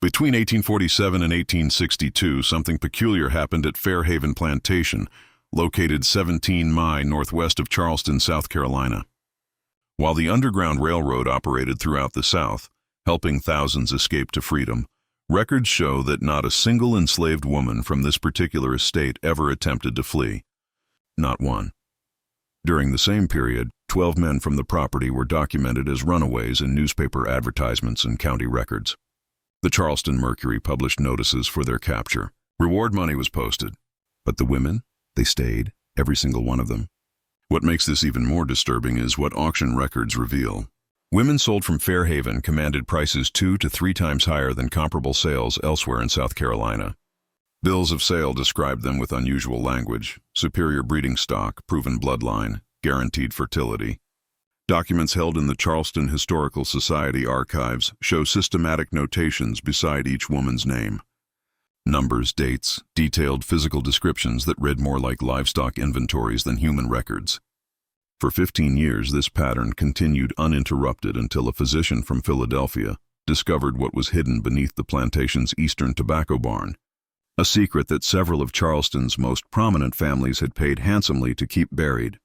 Between 1847 and 1862, something peculiar happened at Fairhaven Plantation, located 17 mi northwest of Charleston, South Carolina. While the Underground Railroad operated throughout the South, helping thousands escape to freedom, records show that not a single enslaved woman from this particular estate ever attempted to flee. Not one. During the same period, 12 men from the property were documented as runaways in newspaper advertisements and county records. The Charleston Mercury published notices for their capture. Reward money was posted. But the women, they stayed, every single one of them. What makes this even more disturbing is what auction records reveal. Women sold from Fairhaven commanded prices 2 to 3 times higher than comparable sales elsewhere in South Carolina. Bills of sale described them with unusual language: superior breeding stock, proven bloodline, guaranteed fertility. Documents held in the Charleston Historical Society archives show systematic notations beside each woman's name. Numbers, dates, detailed physical descriptions that read more like livestock inventories than human records. For 15 years, this pattern continued uninterrupted until a physician from Philadelphia discovered what was hidden beneath the plantation's eastern tobacco barn, a secret that several of Charleston's most prominent families had paid handsomely to keep buried.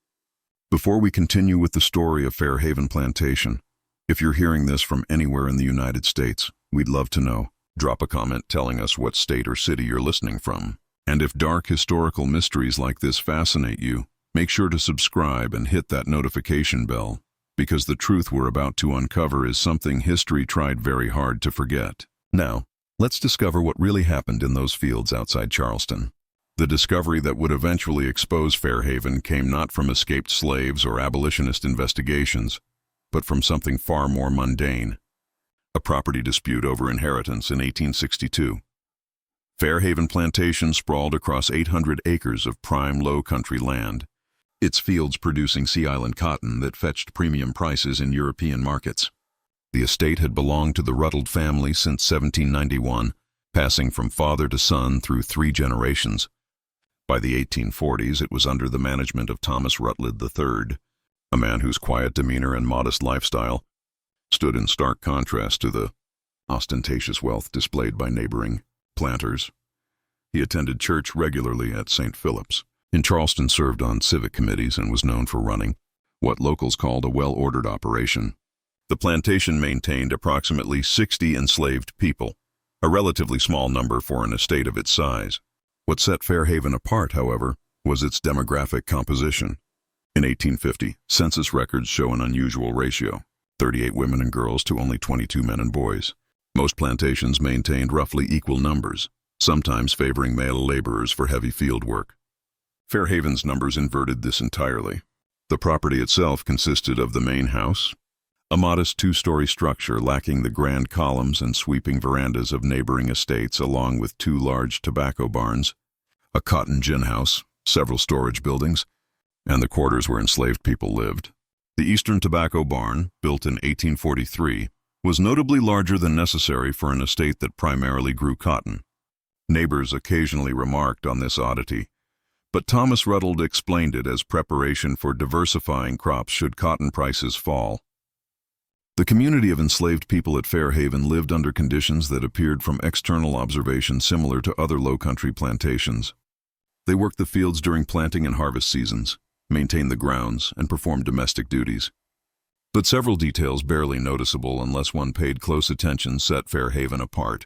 Before we continue with the story of Fairhaven Plantation, if you're hearing this from anywhere in the United States, we'd love to know. Drop a comment telling us what state or city you're listening from. And if dark historical mysteries like this fascinate you, make sure to subscribe and hit that notification bell, because the truth we're about to uncover is something history tried very hard to forget. Now, let's discover what really happened in those fields outside Charleston. The discovery that would eventually expose Fairhaven came not from escaped slaves or abolitionist investigations, but from something far more mundane: a property dispute over inheritance in 1862. Fairhaven Plantation sprawled across 800 acres of prime low-country land, its fields producing Sea Island cotton that fetched premium prices in European markets. The estate had belonged to the Ruttles family since 1791, passing from father to son through 3 generations. By the 1840s, it was under the management of Thomas Ruttles III, a man whose quiet demeanor and modest lifestyle stood in stark contrast to the ostentatious wealth displayed by neighboring planters. He attended church regularly at St. Philip's. In Charleston, served on civic committees and was known for running what locals called a well-ordered operation. The plantation maintained approximately 60 enslaved people, a relatively small number for an estate of its size. What set Fairhaven apart, however, was its demographic composition. In 1850, census records show an unusual ratio: 38 women and girls to only 22 men and boys. Most plantations maintained roughly equal numbers, sometimes favoring male laborers for heavy field work. Fairhaven's numbers inverted this entirely. The property itself consisted of the main house, a modest 2-story structure lacking the grand columns and sweeping verandas of neighboring estates, along with 2 large tobacco barns, a cotton gin house, several storage buildings, and the quarters where enslaved people lived. The eastern tobacco barn, built in 1843, was notably larger than necessary for an estate that primarily grew cotton. Neighbors occasionally remarked on this oddity, but Thomas Ruttles explained it as preparation for diversifying crops should cotton prices fall. The community of enslaved people at Fairhaven lived under conditions that appeared from external observation similar to other low-country plantations. They worked the fields during planting and harvest seasons, maintained the grounds, and performed domestic duties. But several details barely noticeable unless one paid close attention set Fairhaven apart.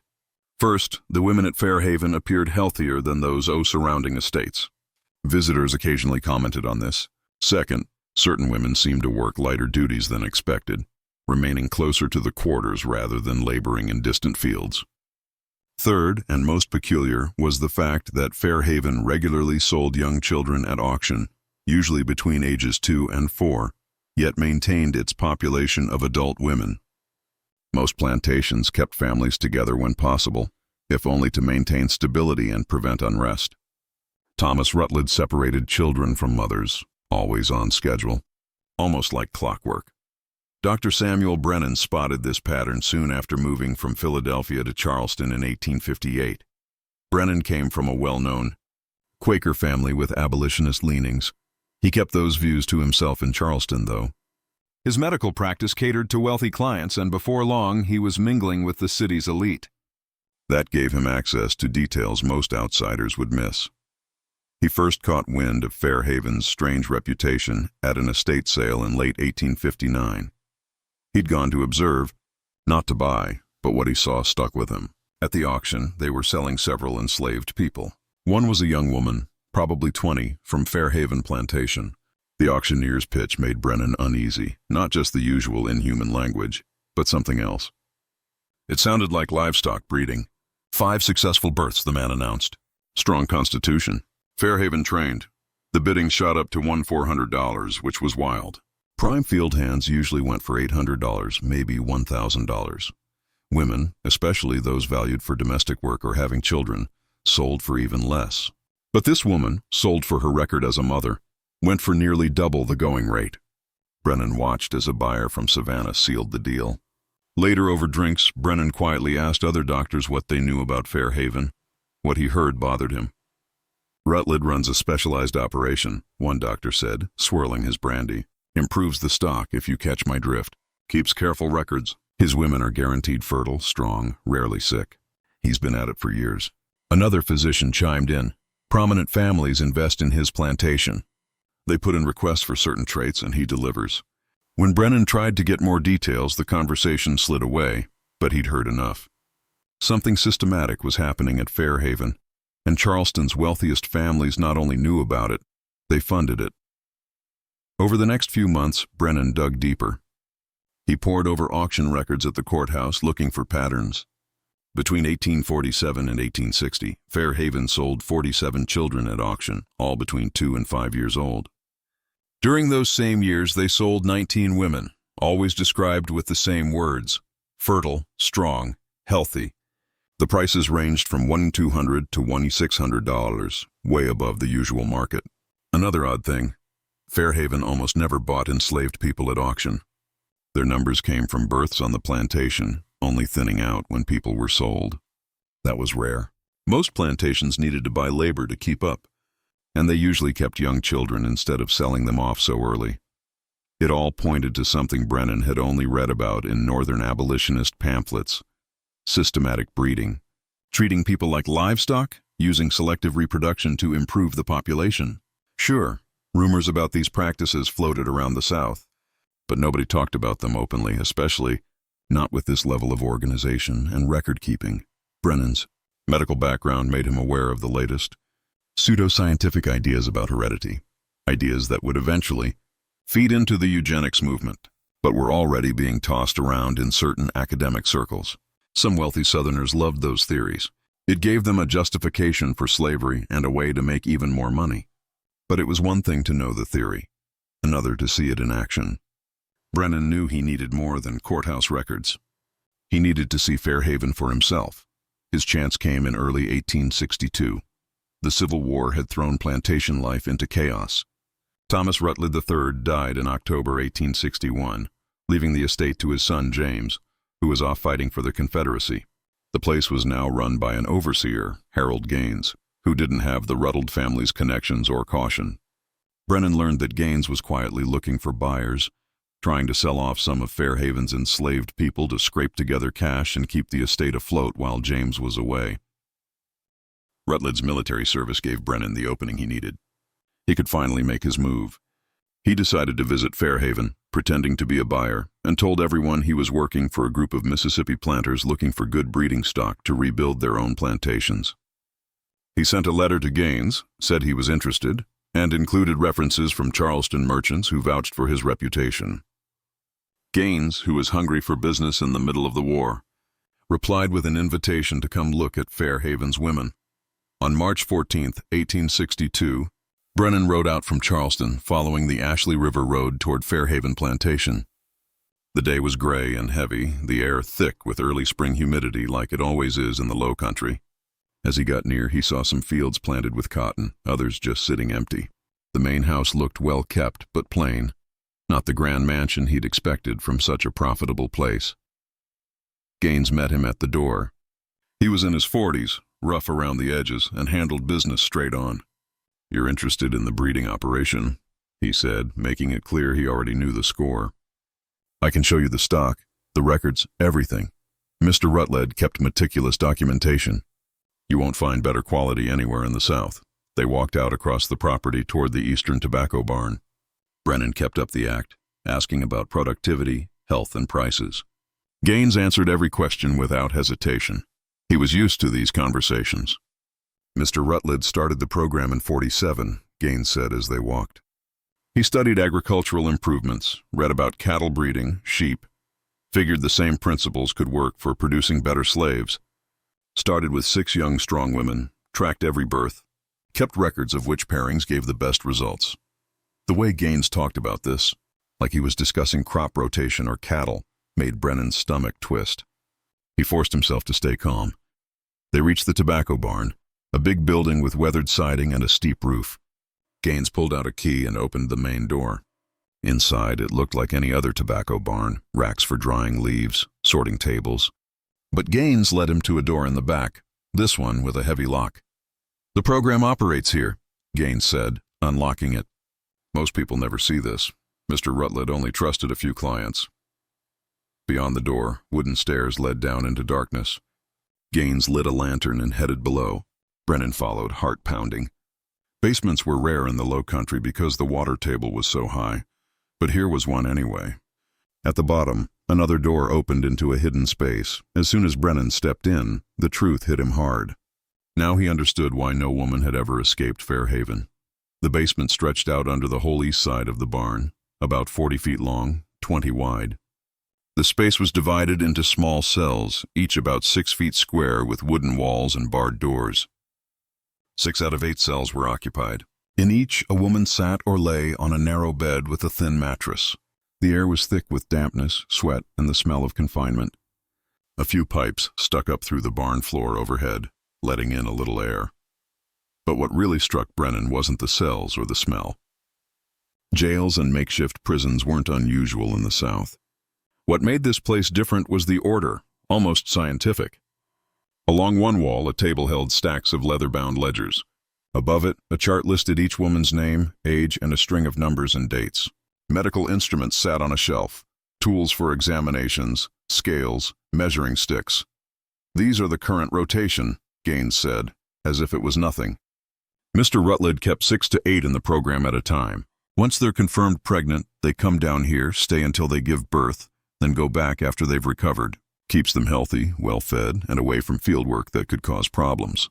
First, the women at Fairhaven appeared healthier than those surrounding estates. Visitors occasionally commented on this. Second, certain women seemed to work lighter duties than expected, remaining closer to the quarters rather than laboring in distant fields. Third, and most peculiar, was the fact that Fairhaven regularly sold young children at auction, usually between ages 2 and 4, yet maintained its population of adult women. Most plantations kept families together when possible, if only to maintain stability and prevent unrest. Thomas Ruttles separated children from mothers, always on schedule, almost like clockwork. Dr. Samuel Brennan spotted this pattern soon after moving from Philadelphia to Charleston in 1858. Brennan came from a well-known Quaker family with abolitionist leanings. He kept those views to himself in Charleston, though. His medical practice catered to wealthy clients, and before long he was mingling with the city's elite. That gave him access to details most outsiders would miss. He first caught wind of Fairhaven's strange reputation at an estate sale in late 1859. He'd gone to observe, not to buy, but what he saw stuck with him. At the auction, they were selling several enslaved people. One was a young woman, probably 20, from Fairhaven Plantation. The auctioneer's pitch made Brennan uneasy, not just the usual inhuman language, but something else. It sounded like livestock breeding. 5 successful births, the man announced. Strong constitution. Fairhaven trained. The bidding shot up to $1,400, which was wild. Prime field hands usually went for $800, maybe $1,000. Women, especially those valued for domestic work or having children, sold for even less. But this woman, sold for her record as a mother, went for nearly double the going rate. Brennan watched as a buyer from Savannah sealed the deal. Later over drinks, Brennan quietly asked other doctors what they knew about Fairhaven. What he heard bothered him. Rutledge runs a specialized operation, one doctor said, swirling his brandy. Improves the stock, if you catch my drift. Keeps careful records. His women are guaranteed fertile, strong, rarely sick. He's been at it for years. Another physician chimed in. Prominent families invest in his plantation. They put in requests for certain traits and he delivers. When Brennan tried to get more details, the conversation slid away, but he'd heard enough. Something systematic was happening at Fairhaven, and Charleston's wealthiest families not only knew about it, they funded it. Over the next few months, Brennan dug deeper. He pored over auction records at the courthouse looking for patterns. Between 1847 and 1860, Fairhaven sold 47 children at auction, all between 2 and 5 years old. During those same years, they sold 19 women, always described with the same words: fertile, strong, healthy. The prices ranged from $1,200 to $2,600, way above the usual market. Another odd thing, Fairhaven almost never bought enslaved people at auction. Their numbers came from births on the plantation, only thinning out when people were sold. That was rare. Most plantations needed to buy labor to keep up, and they usually kept young children instead of selling them off so early. It all pointed to something Brennan had only read about in Northern abolitionist pamphlets: systematic breeding, treating people like livestock, using selective reproduction to improve the population. Sure, rumors about these practices floated around the South, but nobody talked about them openly, especially not with this level of organization and record-keeping. Brennan's medical background made him aware of the latest pseudoscientific ideas about heredity, ideas that would eventually feed into the eugenics movement, but were already being tossed around in certain academic circles. Some wealthy Southerners loved those theories. It gave them a justification for slavery and a way to make even more money. But it was one thing to know the theory, another to see it in action. Brennan knew he needed more than courthouse records. He needed to see Fairhaven for himself. His chance came in early 1862. The Civil War had thrown plantation life into chaos. Thomas Rutledge III died in October 1861, leaving the estate to his son James, who was off fighting for the Confederacy. The place was now run by an overseer, Harold Gaines, who didn't have the Rutledge family's connections or caution. Brennan learned that Gaines was quietly looking for buyers, trying to sell off some of Fairhaven's enslaved people to scrape together cash and keep the estate afloat while James was away. Rutledge's military service gave Brennan the opening he needed. He could finally make his move. He decided to visit Fairhaven, pretending to be a buyer, and told everyone he was working for a group of Mississippi planters looking for good breeding stock to rebuild their own plantations. He sent a letter to Gaines, said he was interested, and included references from Charleston merchants who vouched for his reputation. Gaines, who was hungry for business in the middle of the war, replied with an invitation to come look at Fairhaven's women. On March 14, 1862, Brennan rode out from Charleston, following the Ashley River Road toward Fairhaven Plantation. The day was gray and heavy, the air thick with early spring humidity like it always is in the low country. As he got near, he saw some fields planted with cotton, others just sitting empty. The main house looked well kept, but plain, not the grand mansion he'd expected from such a profitable place. Gaines met him at the door. He was in his 40s, rough around the edges, and handled business straight on. "You're interested in the breeding operation," he said, making it clear he already knew the score. "I can show you the stock, the records, everything. Mr. Rutledge kept meticulous documentation. You won't find better quality anywhere in the South. They walked out across the property toward the eastern tobacco barn. Brennan kept up the act, asking about productivity, health, and prices. Gaines answered every question without hesitation. He was used to these conversations. Mr. Rutledge started the program in '47, Gaines said as they walked. He studied agricultural improvements, read about cattle breeding, sheep, figured the same principles could work for producing better slaves, started with 6 young strong women, tracked every birth, kept records of which pairings gave the best results. The way Gaines talked about this, like he was discussing crop rotation or cattle, made Brennan's stomach twist. He forced himself to stay calm. They reached the tobacco barn, a big building with weathered siding and a steep roof. Gaines pulled out a key and opened the main door. Inside, it looked like any other tobacco barn, racks for drying leaves, sorting tables. But Gaines led him to a door in the back, this one with a heavy lock. "The program operates here," Gaines said, unlocking it. Most people never see this. Mr. Rutledge only trusted a few clients. Beyond the door, wooden stairs led down into darkness. Gaines lit a lantern and headed below. Brennan followed, heart pounding. Basements were rare in the low country because the water table was so high, but here was one anyway. At the bottom, another door opened into a hidden space. As soon as Brennan stepped in, the truth hit him hard. Now he understood why no woman had ever escaped Fairhaven. The basement stretched out under the whole east side of the barn, about 40 feet long, 20 wide. The space was divided into small cells, each about 6 feet square with wooden walls and barred doors. 6 out of 8 cells were occupied. In each, a woman sat or lay on a narrow bed with a thin mattress. The air was thick with dampness, sweat, and the smell of confinement. A few pipes stuck up through the barn floor overhead, letting in a little air. But what really struck Brennan wasn't the cells or the smell. Jails and makeshift prisons weren't unusual in the South. What made this place different was the order, almost scientific. Along one wall, a table held stacks of leather-bound ledgers. Above it, a chart listed each woman's name, age, and a string of numbers and dates. Medical instruments sat on a shelf, tools for examinations, scales, measuring sticks. "These are the current rotation," Gaines said, as if it was nothing. Mr. Rutledge kept 6 to 8 in the program at a time. Once they're confirmed pregnant, they come down here, stay until they give birth, then go back after they've recovered. Keeps them healthy, well-fed, and away from fieldwork that could cause problems.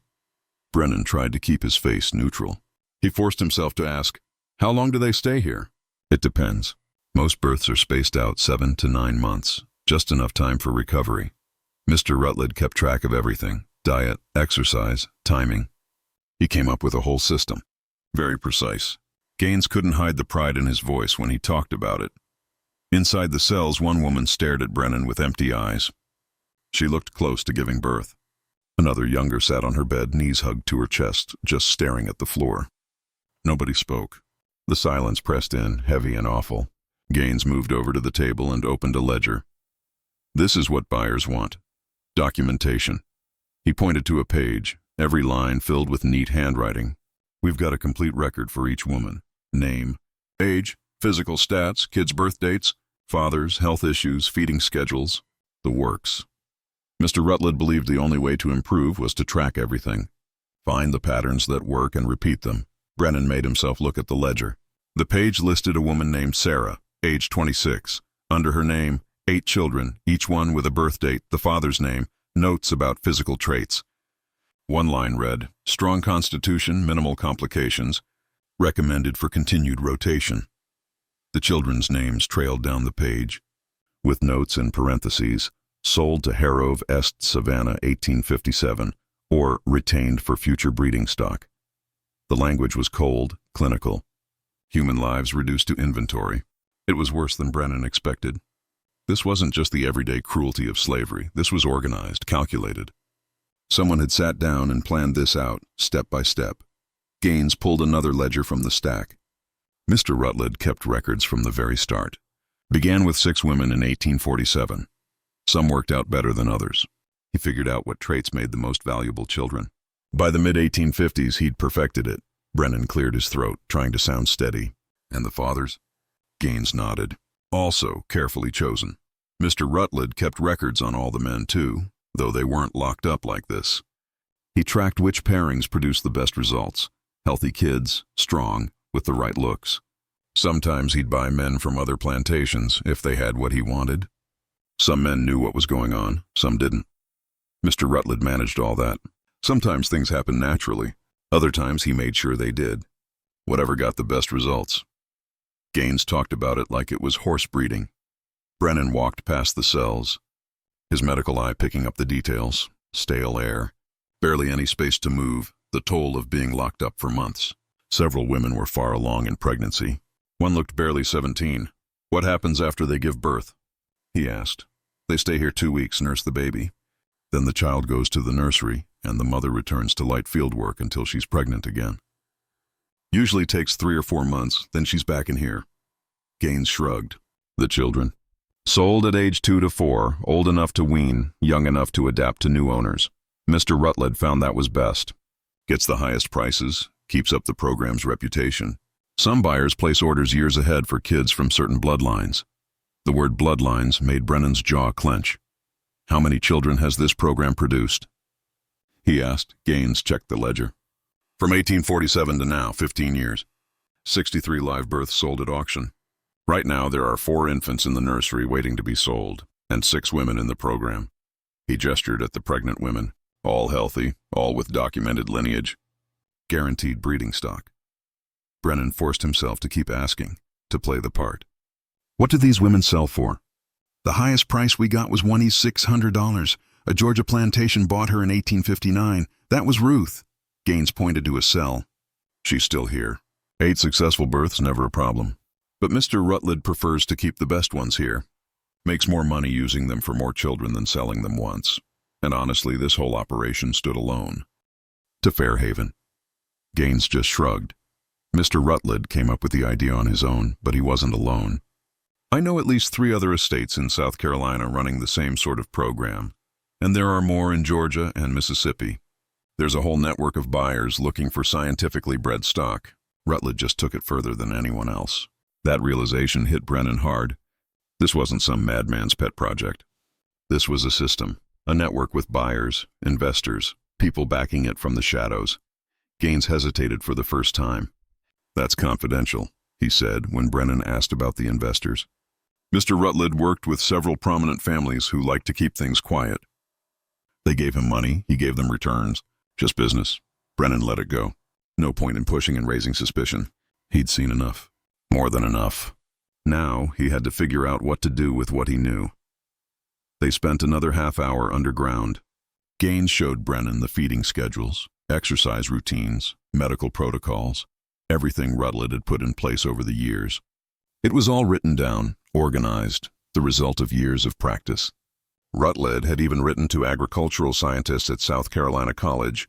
Brennan tried to keep his face neutral. He forced himself to ask, "How long do they stay here?" "It depends. Most births are spaced out 7 to 9 months, just enough time for recovery." Mr. Rutledge kept track of everything: diet, exercise, timing. He came up with a whole system. Very precise. Gaines couldn't hide the pride in his voice when he talked about it. Inside the cells, one woman stared at Brennan with empty eyes. She looked close to giving birth. Another, younger, sat on her bed, knees hugged to her chest, just staring at the floor. Nobody spoke. The silence pressed in, heavy and awful. Gaines moved over to the table and opened a ledger. "This is what buyers want. Documentation." He pointed to a page, every line filled with neat handwriting. "We've got a complete record for each woman. Name, age, physical stats, kids' birth dates, fathers, health issues, feeding schedules, the works." Mr. Rutledge believed the only way to improve was to track everything. Find the patterns that work and repeat them. Brennan made himself look at the ledger. The page listed a woman named Sarah, age 26. Under her name, 8 children, each one with a birth date, the father's name, notes about physical traits. One line read, "Strong constitution, minimal complications, recommended for continued rotation." The children's names trailed down the page, with notes in parentheses, "Sold to Harrove Est Savannah 1857, or retained for future breeding stock." The language was cold, clinical. Human lives reduced to inventory. It was worse than Brennan expected. This wasn't just the everyday cruelty of slavery. This was organized, calculated. Someone had sat down and planned this out, step by step. Gaines pulled another ledger from the stack. Mr. Rutledge kept records from the very start. Began with 6 women in 1847. Some worked out better than others. He figured out what traits made the most valuable children. By the mid-1850s, he'd perfected it. Brennan cleared his throat, trying to sound steady. "And the fathers?" Gaines nodded. "Also carefully chosen." Mr. Rutledge kept records on all the men too, though they weren't locked up like this. He tracked which pairings produced the best results. Healthy kids, strong, with the right looks. Sometimes he'd buy men from other plantations if they had what he wanted. Some men knew what was going on, some didn't. Mr. Rutledge managed all that. Sometimes things happened naturally. Other times he made sure they did. Whatever got the best results. Gaines talked about it like it was horse breeding. Brennan walked past the cells, his medical eye picking up the details. Stale air. Barely any space to move, the toll of being locked up for months. Several women were far along in pregnancy. One looked barely 17. "What happens after they give birth?" he asked. "They stay here 2 weeks, nurse the baby. Then the child goes to the nursery, and the mother returns to light field work until she's pregnant again. Usually takes 3 or 4 months, then she's back in here." Gaines shrugged. "The children?" "Sold at age 2 to 4, old enough to wean, young enough to adapt to new owners. Mr. Rutledge found that was best. Gets the highest prices, keeps up the program's reputation. Some buyers place orders years ahead for kids from certain bloodlines." The word bloodlines made Brennan's jaw clench. "How many children has this program produced?" he asked. Gaines checked the ledger. "From 1847 to now, 15 years. 63 live births sold at auction. Right now there are 4 infants in the nursery waiting to be sold, and 6 women in the program." He gestured at the pregnant women. "All healthy, all with documented lineage. Guaranteed breeding stock." Brennan forced himself to keep asking, to play the part. "What do these women sell for?" "The highest price we got was $2,600. A Georgia plantation bought her in 1859. That was Ruth." Gaines pointed to a cell. "She's still here. 8 successful births, never a problem. But Mr. Rutledge prefers to keep the best ones here. Makes more money using them for more children than selling them once. And honestly, this whole operation stood alone." To Fairhaven. Gaines just shrugged. Mr. Rutledge came up with the idea on his own, but he wasn't alone. "I know at least 3 other estates in South Carolina running the same sort of program, and there are more in Georgia and Mississippi. There's a whole network of buyers looking for scientifically bred stock." Rutledge just took it further than anyone else. That realization hit Brennan hard. This wasn't some madman's pet project. This was a system, a network with buyers, investors, people backing it from the shadows. Gaines hesitated for the first time. "That's confidential," he said when Brennan asked about the investors. "Mr. Rutledge worked with several prominent families who like to keep things quiet. They gave him money, he gave them returns. Just business." Brennan let it go. No point in pushing and raising suspicion. He'd seen enough. More than enough. Now he had to figure out what to do with what he knew. They spent another half hour underground. Gaines showed Brennan the feeding schedules, exercise routines, medical protocols, everything Rutledge had put in place over the years. It was all written down, organized, the result of years of practice. Rutledge had even written to agricultural scientists at South Carolina College,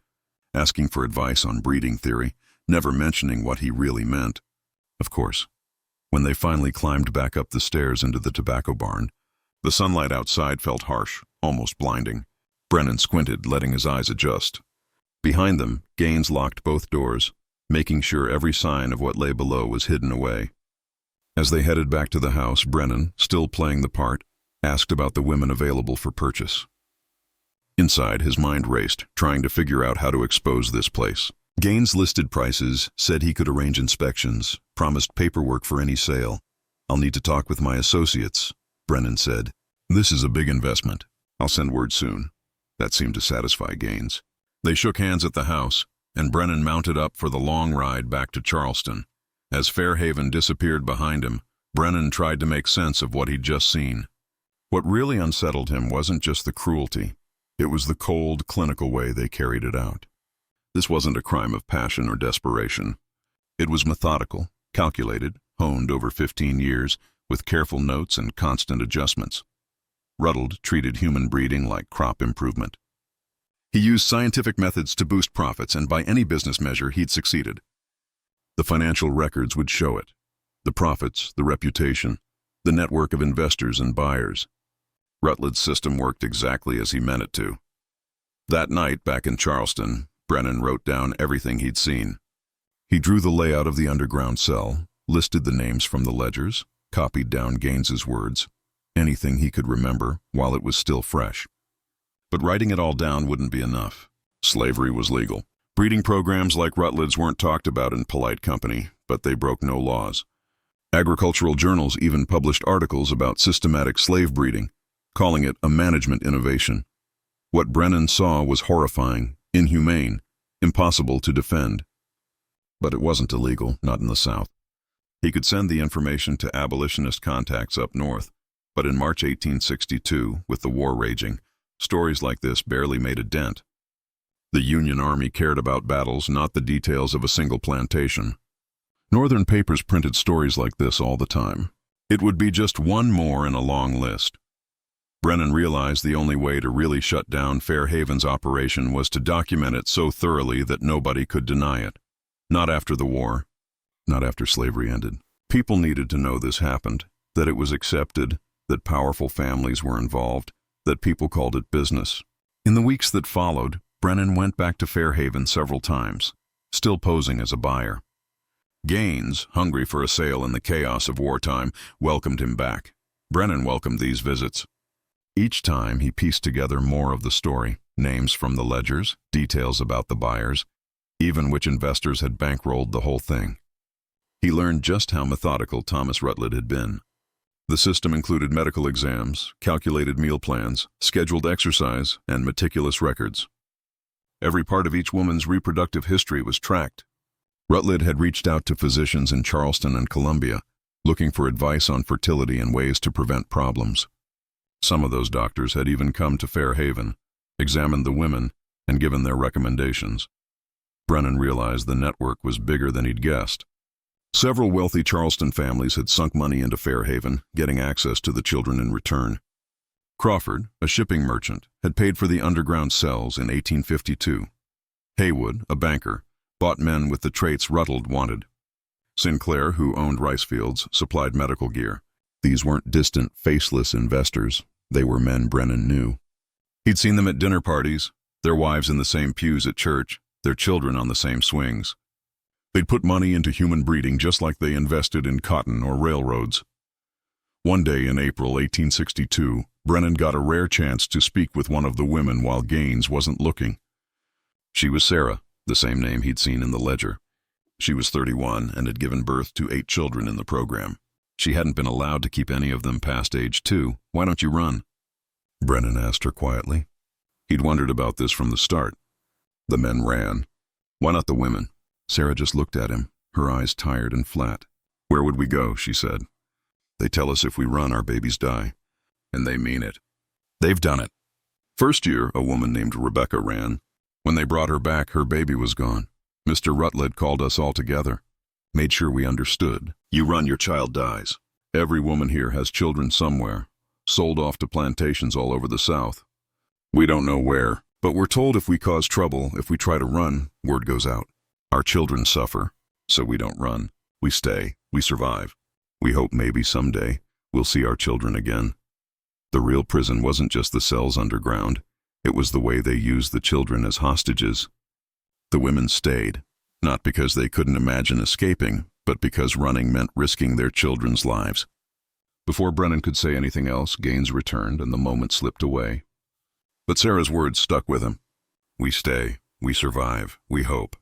asking for advice on breeding theory, never mentioning what he really meant. Of course, when they finally climbed back up the stairs into the tobacco barn, the sunlight outside felt harsh, almost blinding. Brennan squinted, letting his eyes adjust. Behind them, Gaines locked both doors, making sure every sign of what lay below was hidden away. As they headed back to the house, Brennan, still playing the part, asked about the women available for purchase. Inside, his mind raced, trying to figure out how to expose this place. Gaines listed prices, said he could arrange inspections, promised paperwork for any sale. "I'll need to talk with my associates," Brennan said. "This is a big investment. I'll send word soon." That seemed to satisfy Gaines. They shook hands at the house, and Brennan mounted up for the long ride back to Charleston. As Fairhaven disappeared behind him, Brennan tried to make sense of what he'd just seen. What really unsettled him wasn't just the cruelty. It was the cold, clinical way they carried it out. This wasn't a crime of passion or desperation. It was methodical, calculated, honed over 15 years, with careful notes and constant adjustments. Rutledge treated human breeding like crop improvement. He used scientific methods to boost profits, and by any business measure, he'd succeeded. The financial records would show it. The profits, the reputation, the network of investors and buyers. Rutledge's system worked exactly as he meant it to. That night, back in Charleston, Brennan wrote down everything he'd seen. He drew the layout of the underground cell, listed the names from the ledgers, copied down Gaines's words. anything he could remember while it was still fresh. But writing it all down wouldn't be enough. Slavery was legal. Breeding programs like Rutledge's weren't talked about in polite company, but they broke no laws. Agricultural journals even published articles about systematic slave breeding, calling it a management innovation. What Brennan saw was horrifying, inhumane, impossible to defend. But it wasn't illegal, not in the South. He could send the information to abolitionist contacts up north, but in March 1862, with the war raging, stories like this barely made a dent. The Union Army cared about battles, not the details of a single plantation. Northern papers printed stories like this all the time. It would be just one more in a long list. Brennan realized the only way to really shut down Fairhaven's operation was to document it so thoroughly that nobody could deny it. Not after the war. Not after slavery ended. People needed to know this happened, that it was accepted, that powerful families were involved, that people called it business. In the weeks that followed, Brennan went back to Fairhaven several times, still posing as a buyer. Gaines, hungry for a sale in the chaos of wartime, welcomed him back. Brennan welcomed these visits. Each time he pieced together more of the story, names from the ledgers, details about the buyers, even which investors had bankrolled the whole thing. He learned just how methodical Thomas Rutledge had been. The system included medical exams, calculated meal plans, scheduled exercise, and meticulous records. Every part of each woman's reproductive history was tracked. Rutledge had reached out to physicians in Charleston and Columbia, looking for advice on fertility and ways to prevent problems. Some of those doctors had even come to Fairhaven, examined the women, and given their recommendations. Brennan realized the network was bigger than he'd guessed. Several wealthy Charleston families had sunk money into Fairhaven, getting access to the children in return. Crawford, a shipping merchant, had paid for the underground cells in 1852. Haywood, a banker, bought men with the traits Rutledge wanted. Sinclair, who owned rice fields, supplied medical gear. These weren't distant, faceless investors. They were men Brennan knew. He'd seen them at dinner parties, their wives in the same pews at church, their children on the same swings. They'd put money into human breeding just like they invested in cotton or railroads. One day in April 1862, Brennan got a rare chance to speak with one of the women while Gaines wasn't looking. She was Sarah, the same name he'd seen in the ledger. She was 31 and had given birth to 8 children in the program. She hadn't been allowed to keep any of them past age 2. "Why don't you run?" Brennan asked her quietly. He'd wondered about this from the start. The men ran. Why not the women? Sarah just looked at him, her eyes tired and flat. "Where would we go?" she said. "They tell us if we run, our babies die. And they mean it. They've done it. First year, a woman named Rebecca ran. When they brought her back, her baby was gone. Mr. Rutledge called us all together, made sure we understood. You run, your child dies. Every woman here has children somewhere, sold off to plantations all over the South. We don't know where, but we're told if we cause trouble, if we try to run, word goes out. Our children suffer, so we don't run. We stay, we survive. We hope maybe someday we'll see our children again." The real prison wasn't just the cells underground. It was the way they used the children as hostages. The women stayed, not because they couldn't imagine escaping, but because running meant risking their children's lives. Before Brennan could say anything else, Gaines returned and the moment slipped away. But Sarah's words stuck with him. We stay, we survive, we hope.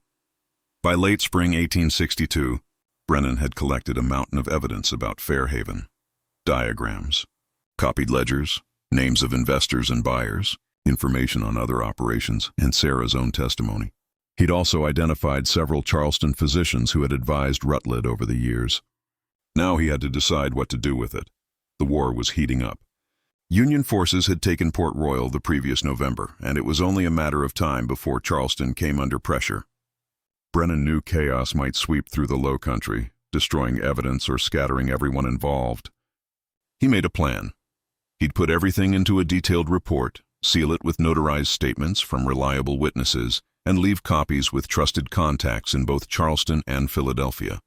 By late spring 1862, Brennan had collected a mountain of evidence about Fairhaven. Diagrams, copied ledgers, names of investors and buyers, information on other operations, and Sarah's own testimony. He'd also identified several Charleston physicians who had advised Rutledge over the years. Now he had to decide what to do with it. The war was heating up. Union forces had taken Port Royal the previous November, and it was only a matter of time before Charleston came under pressure. Brennan knew chaos might sweep through the Low Country, destroying evidence or scattering everyone involved. He made a plan. He'd put everything into a detailed report, seal it with notarized statements from reliable witnesses, and leave copies with trusted contacts in both Charleston and Philadelphia.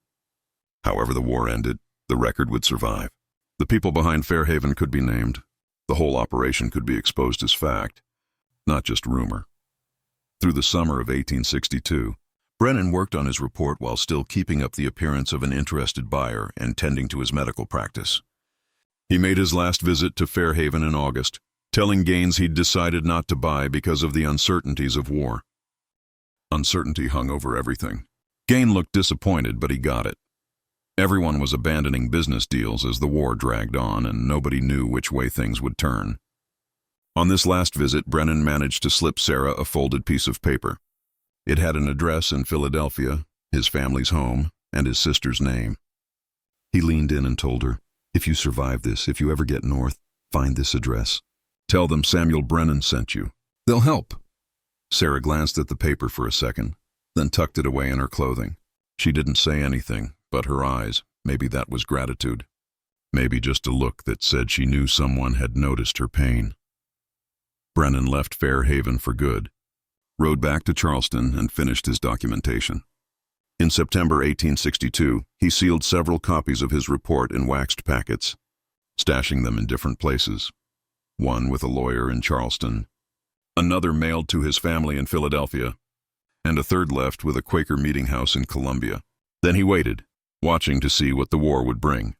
However the war ended, the record would survive. The people behind Fairhaven could be named. The whole operation could be exposed as fact, not just rumor. Through the summer of 1862, Brennan worked on his report while still keeping up the appearance of an interested buyer and tending to his medical practice. He made his last visit to Fairhaven in August, telling Gaines he'd decided not to buy because of the uncertainties of war. Uncertainty hung over everything. Gaines looked disappointed, but he got it. Everyone was abandoning business deals as the war dragged on, and nobody knew which way things would turn. On this last visit, Brennan managed to slip Sarah a folded piece of paper. It had an address in Philadelphia, his family's home, and his sister's name. He leaned in and told her, "If you survive this, if you ever get north, find this address. Tell them Samuel Brennan sent you. They'll help." Sarah glanced at the paper for a second, then tucked it away in her clothing. She didn't say anything, but her eyes, maybe that was gratitude. Maybe just a look that said she knew someone had noticed her pain. Brennan left Fairhaven for good, rode back to Charleston, and finished his documentation. In September 1862, he sealed several copies of his report in waxed packets, stashing them in different places. One with a lawyer in Charleston, another mailed to his family in Philadelphia, and a third left with a Quaker meeting house in Columbia. Then he waited, watching to see what the war would bring.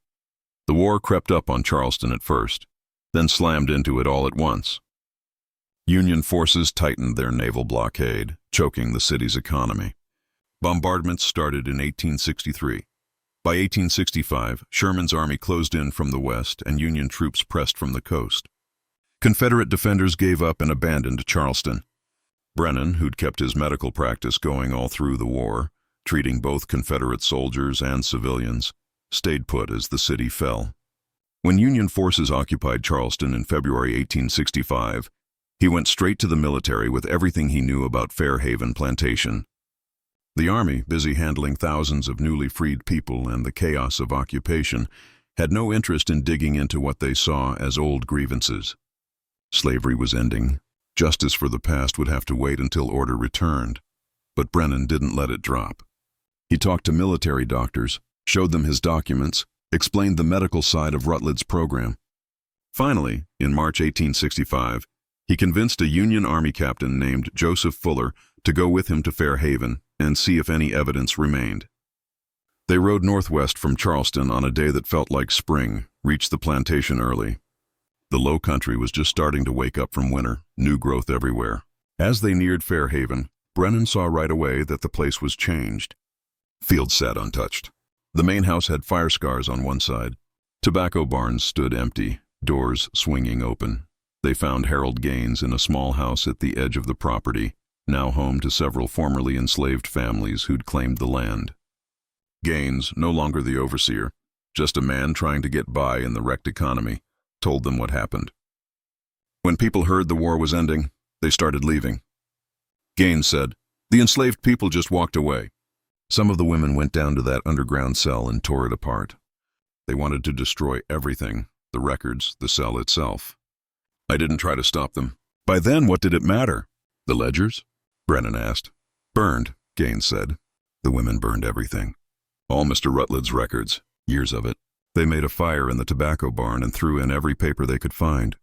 The war crept up on Charleston at first, then slammed into it all at once. Union forces tightened their naval blockade, choking the city's economy. Bombardments started in 1863. By 1865, Sherman's army closed in from the west and Union troops pressed from the coast. Confederate defenders gave up and abandoned Charleston. Brennan, who'd kept his medical practice going all through the war, treating both Confederate soldiers and civilians, stayed put as the city fell. When Union forces occupied Charleston in February 1865, he went straight to the military with everything he knew about Fairhaven Plantation. The army, busy handling thousands of newly freed people and the chaos of occupation, had no interest in digging into what they saw as old grievances. Slavery was ending. Justice for the past would have to wait until order returned. But Brennan didn't let it drop. He talked to military doctors, showed them his documents, explained the medical side of Rutledge's program. Finally, in March 1865, he convinced a Union Army captain named Joseph Fuller to go with him to Fairhaven and see if any evidence remained. They rode northwest from Charleston on a day that felt like spring, reached the plantation early. The low country was just starting to wake up from winter, new growth everywhere. As they neared Fairhaven, Brennan saw right away that the place was changed. Fields sat untouched. The main house had fire scars on one side. Tobacco barns stood empty, doors swinging open. They found Harold Gaines in a small house at the edge of the property, now home to several formerly enslaved families who'd claimed the land. Gaines, no longer the overseer, just a man trying to get by in the wrecked economy, told them what happened. When people heard the war was ending, they started leaving. Gaines said, "The enslaved people just walked away." Some of the women went down to that underground cell and tore it apart. They wanted to destroy everything, the records, the cell itself. I didn't try to stop them. By then, what did it matter? The ledgers? Brennan asked. Burned, Gaines said. The women burned everything. All Mr. Rutledge's records, years of it. They made a fire in the tobacco barn and threw in every paper they could find.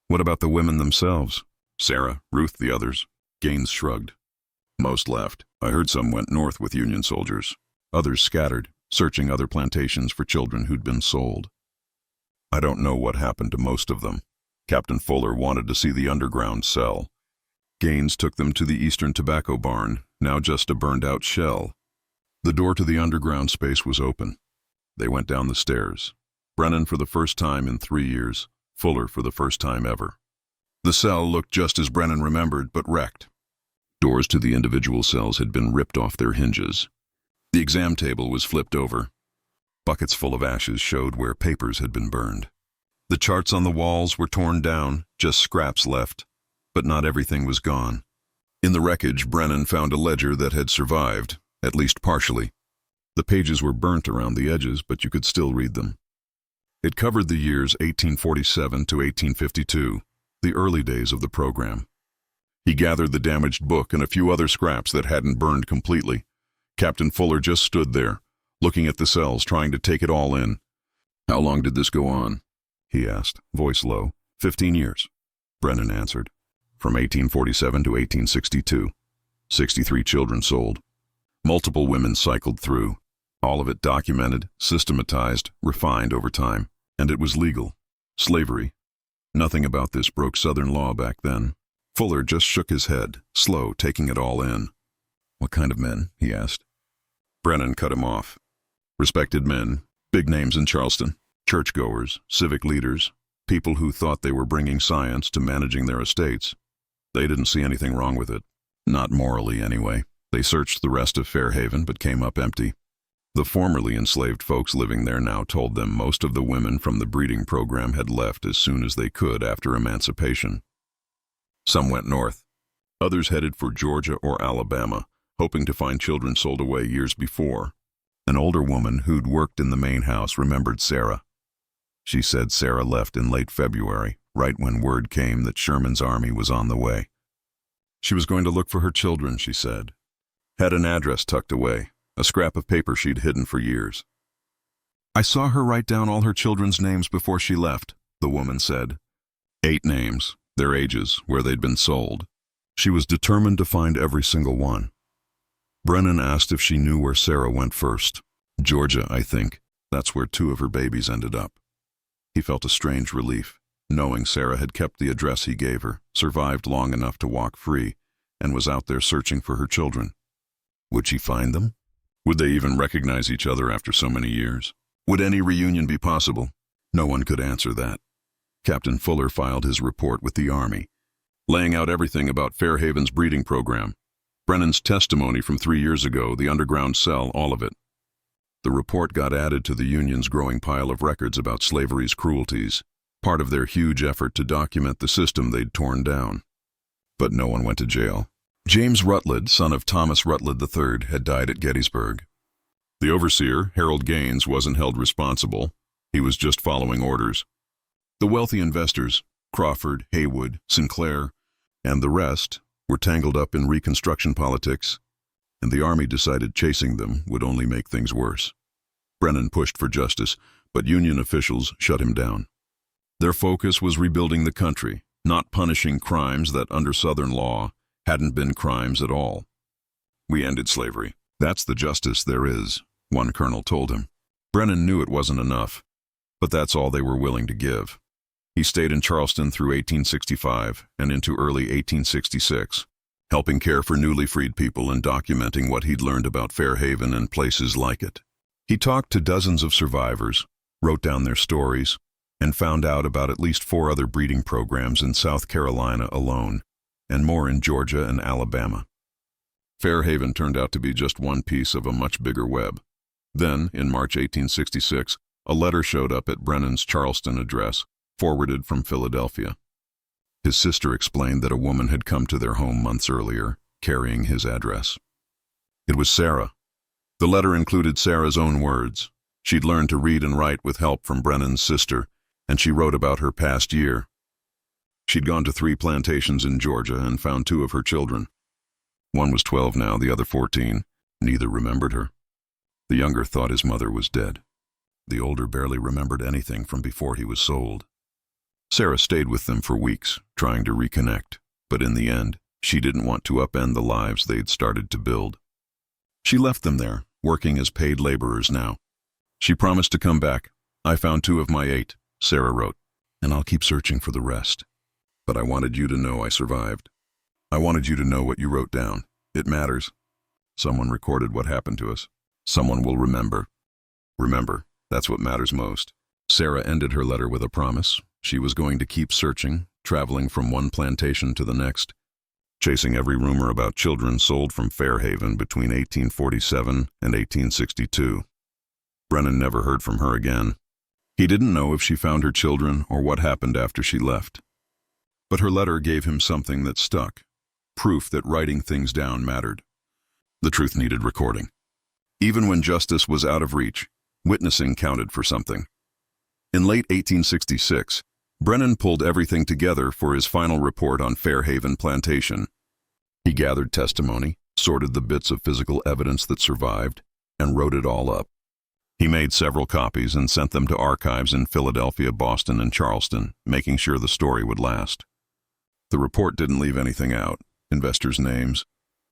What about the women themselves? Sarah, Ruth, the others? Gaines shrugged. Most left. I heard some went north with Union soldiers. Others scattered, searching other plantations for children who'd been sold. I don't know what happened to most of them. Captain Fuller wanted to see the underground cell. Gaines took them to the eastern tobacco barn, now just a burned-out shell. The door to the underground space was open. They went down the stairs. Brennan for the first time in 3 years, Fuller for the first time ever. The cell looked just as Brennan remembered, but wrecked. Doors to the individual cells had been ripped off their hinges. The exam table was flipped over. Buckets full of ashes showed where papers had been burned. The charts on the walls were torn down, just scraps left, but not everything was gone. In the wreckage, Brennan found a ledger that had survived, at least partially. The pages were burnt around the edges, but you could still read them. It covered the years 1847 to 1852, the early days of the program. He gathered the damaged book and a few other scraps that hadn't burned completely. Captain Fuller just stood there, looking at the cells, trying to take it all in. How long did this go on? He asked, voice low. 15 years, Brennan answered. From 1847 to 1862. 63 children sold. Multiple women cycled through. All of it documented, systematized, refined over time. And it was legal. Slavery. Nothing about this broke Southern law back then. Fuller just shook his head, slow, taking it all in. "What kind of men?" he asked. Brennan cut him off. "Respected men, big names in Charleston, churchgoers, civic leaders, people who thought they were bringing science to managing their estates. They didn't see anything wrong with it. Not morally, anyway. They searched the rest of Fairhaven but came up empty. The formerly enslaved folks living there now told them most of the women from the breeding program had left as soon as they could after emancipation. Some went north. Others headed for Georgia or Alabama, hoping to find children sold away years before. An older woman who'd worked in the main house remembered Sarah. She said Sarah left in late February, right when word came that Sherman's army was on the way. She was going to look for her children, she said. Had an address tucked away, a scrap of paper she'd hidden for years. "I saw her write down all her children's names before she left," the woman said. 8 names, their ages, where they'd been sold. She was determined to find every single one. Brennan asked if she knew where Sarah went first. "Georgia, I think. That's where 2 of her babies ended up." He felt a strange relief, knowing Sarah had kept the address he gave her, survived long enough to walk free, and was out there searching for her children. Would she find them? Would they even recognize each other after so many years? Would any reunion be possible? No one could answer that. Captain Fuller filed his report with the Army, laying out everything about Fairhaven's breeding program. Brennan's testimony from 3 years ago, the underground cell, all of it. The report got added to the Union's growing pile of records about slavery's cruelties, part of their huge effort to document the system they'd torn down. But no one went to jail. James Rutledge, son of Thomas Rutledge III, had died at Gettysburg. The overseer, Harold Gaines, wasn't held responsible. He was just following orders. The wealthy investors, Crawford, Haywood, Sinclair, and the rest, were tangled up in Reconstruction politics, and the Army decided chasing them would only make things worse. Brennan pushed for justice, but Union officials shut him down. Their focus was rebuilding the country, not punishing crimes that, under Southern law, hadn't been crimes at all. "We ended slavery. That's the justice there is," one colonel told him. Brennan knew it wasn't enough, but that's all they were willing to give. He stayed in Charleston through 1865 and into early 1866, helping care for newly freed people and documenting what he'd learned about Fairhaven and places like it. He talked to dozens of survivors, wrote down their stories, and found out about at least 4 other breeding programs in South Carolina alone, and more in Georgia and Alabama. Fairhaven turned out to be just one piece of a much bigger web. Then, in March 1866, a letter showed up at Brennan's Charleston address, forwarded from Philadelphia. His sister explained that a woman had come to their home months earlier, carrying his address. It was Sarah. The letter included Sarah's own words. She'd learned to read and write with help from Brennan's sister, and she wrote about her past year. She'd gone to 3 plantations in Georgia and found 2 of her children. One was 12 now, the other 14. Neither remembered her. The younger thought his mother was dead. The older barely remembered anything from before he was sold. Sarah stayed with them for weeks, trying to reconnect, but in the end, she didn't want to upend the lives they'd started to build. She left them there, working as paid laborers now. She promised to come back. "I found 2 of my 8, Sarah wrote, "and I'll keep searching for the rest. But I wanted you to know I survived. I wanted you to know what you wrote down. It matters. Someone recorded what happened to us. Someone will remember. Remember, that's what matters most." Sarah ended her letter with a promise. She was going to keep searching, traveling from one plantation to the next, chasing every rumor about children sold from Fairhaven between 1847 and 1862. Brennan never heard from her again. He didn't know if she found her children or what happened after she left. But her letter gave him something that stuck, proof that writing things down mattered. The truth needed recording. Even when justice was out of reach, witnessing counted for something. In late 1866, Brennan pulled everything together for his final report on Fairhaven Plantation. He gathered testimony, sorted the bits of physical evidence that survived, and wrote it all up. He made several copies and sent them to archives in Philadelphia, Boston, and Charleston, making sure the story would last. The report didn't leave anything out: investors' names,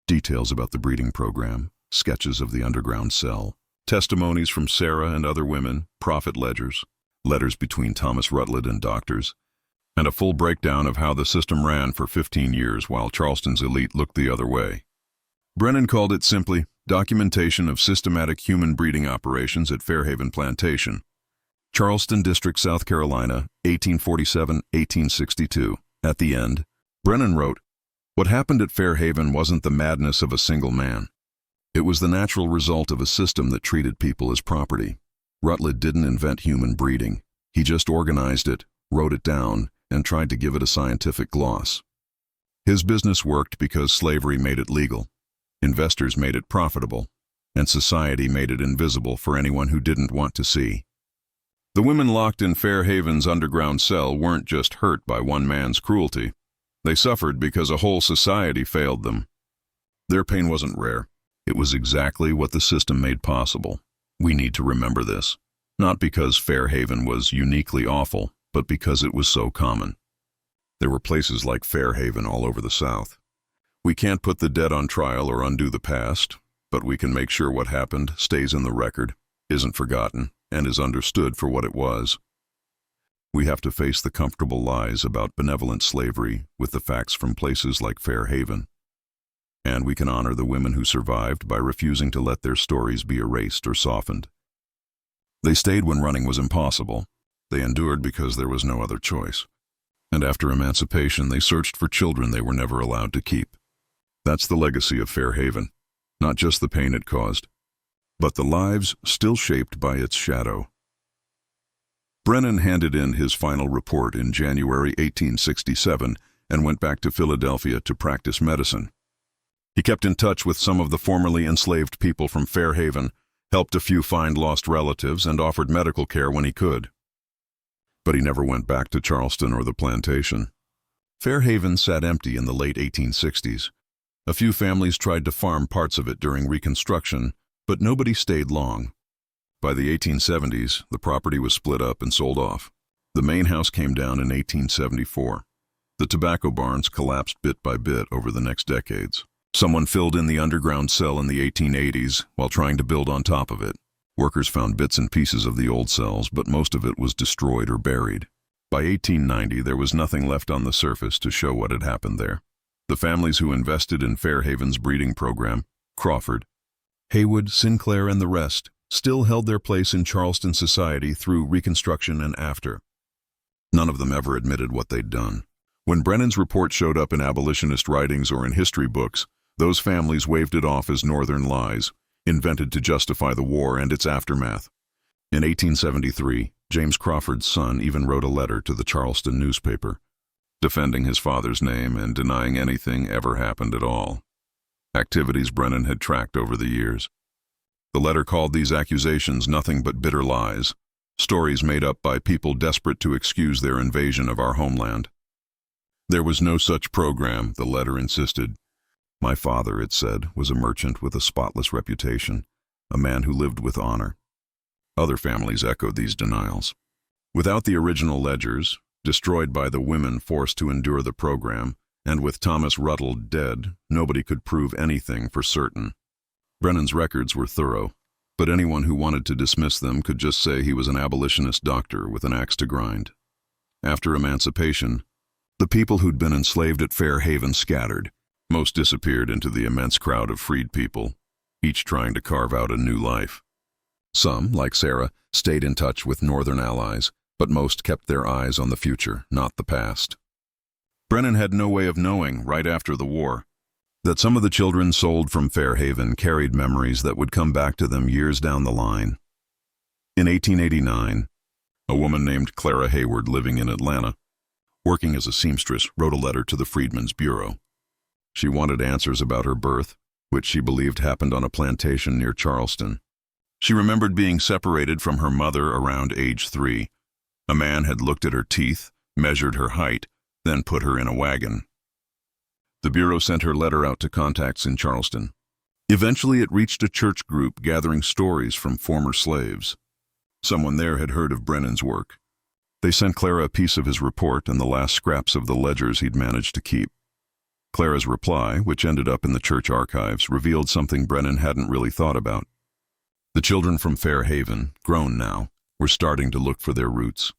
details about the breeding program, sketches of the underground cell, testimonies from Sarah and other women, profit ledgers, letters between Thomas Rutledge and doctors, and a full breakdown of how the system ran for 15 years while Charleston's elite looked the other way. Brennan called it simply Documentation of Systematic Human Breeding Operations at Fairhaven Plantation, Charleston District, South Carolina, 1847-1862. At the end, Brennan wrote, "What happened at Fairhaven wasn't the madness of a single man. It was the natural result of a system that treated people as property. Rutledge didn't invent human breeding. He just organized it, wrote it down, and tried to give it a scientific gloss. His business worked because slavery made it legal, investors made it profitable, and society made it invisible for anyone who didn't want to see. The women locked in Fairhaven's underground cell weren't just hurt by one man's cruelty. They suffered because a whole society failed them. Their pain wasn't rare. It was exactly what the system made possible. We need to remember this, not because Fairhaven was uniquely awful, but because it was so common. There were places like Fairhaven all over the South. We can't put the dead on trial or undo the past, but we can make sure what happened stays in the record, isn't forgotten, and is understood for what it was. We have to face the comfortable lies about benevolent slavery with the facts from places like Fairhaven. And we can honor the women who survived by refusing to let their stories be erased or softened. They stayed when running was impossible. They endured because there was no other choice. And after emancipation, they searched for children they were never allowed to keep. That's the legacy of Fairhaven, not just the pain it caused, but the lives still shaped by its shadow. Brennan handed in his final report in January 1867 and went back to Philadelphia to practice medicine. He kept in touch with some of the formerly enslaved people from Fairhaven, helped a few find lost relatives, and offered medical care when he could. But he never went back to Charleston or the plantation. Fairhaven sat empty in the late 1860s. A few families tried to farm parts of it during Reconstruction, but nobody stayed long. By the 1870s, the property was split up and sold off. The main house came down in 1874. The tobacco barns collapsed bit by bit over the next decades. Someone filled in the underground cell in the 1880s while trying to build on top of it. Workers found bits and pieces of the old cells, but most of it was destroyed or buried. By 1890, there was nothing left on the surface to show what had happened there. The families who invested in Fairhaven's breeding program, Crawford, Haywood, Sinclair, and the rest, still held their place in Charleston society through Reconstruction and after. None of them ever admitted what they'd done. When Brennan's report showed up in abolitionist writings or in history books, those families waved it off as Northern lies, invented to justify the war and its aftermath. In 1873, James Crawford's son even wrote a letter to the Charleston newspaper, defending his father's name and denying anything ever happened at all. Activities Brennan had tracked over the years. The letter called these accusations nothing but bitter lies, stories made up by people desperate to excuse their invasion of our homeland. There was no such program, the letter insisted. My father, it said, was a merchant with a spotless reputation, a man who lived with honor. Other families echoed these denials. Without the original ledgers, destroyed by the women forced to endure the program, and with Thomas Rutledge dead, nobody could prove anything for certain. Brennan's records were thorough, but anyone who wanted to dismiss them could just say he was an abolitionist doctor with an axe to grind. After emancipation, the people who'd been enslaved at Fairhaven scattered. Most disappeared into the immense crowd of freed people, each trying to carve out a new life. Some, like Sarah, stayed in touch with Northern allies, but most kept their eyes on the future, not the past. Brennan had no way of knowing, right after the war, that some of the children sold from Fairhaven carried memories that would come back to them years down the line. In 1889, a woman named Clara Hayward, living in Atlanta, working as a seamstress, wrote a letter to the Freedmen's Bureau. She wanted answers about her birth, which she believed happened on a plantation near Charleston. She remembered being separated from her mother around age 3. A man had looked at her teeth, measured her height, then put her in a wagon. The Bureau sent her letter out to contacts in Charleston. Eventually it reached a church group gathering stories from former slaves. Someone there had heard of Brennan's work. They sent Clara a piece of his report and the last scraps of the ledgers he'd managed to keep. Clara's reply, which ended up in the church archives, revealed something Brennan hadn't really thought about. The children from Fairhaven, grown now, were starting to look for their roots.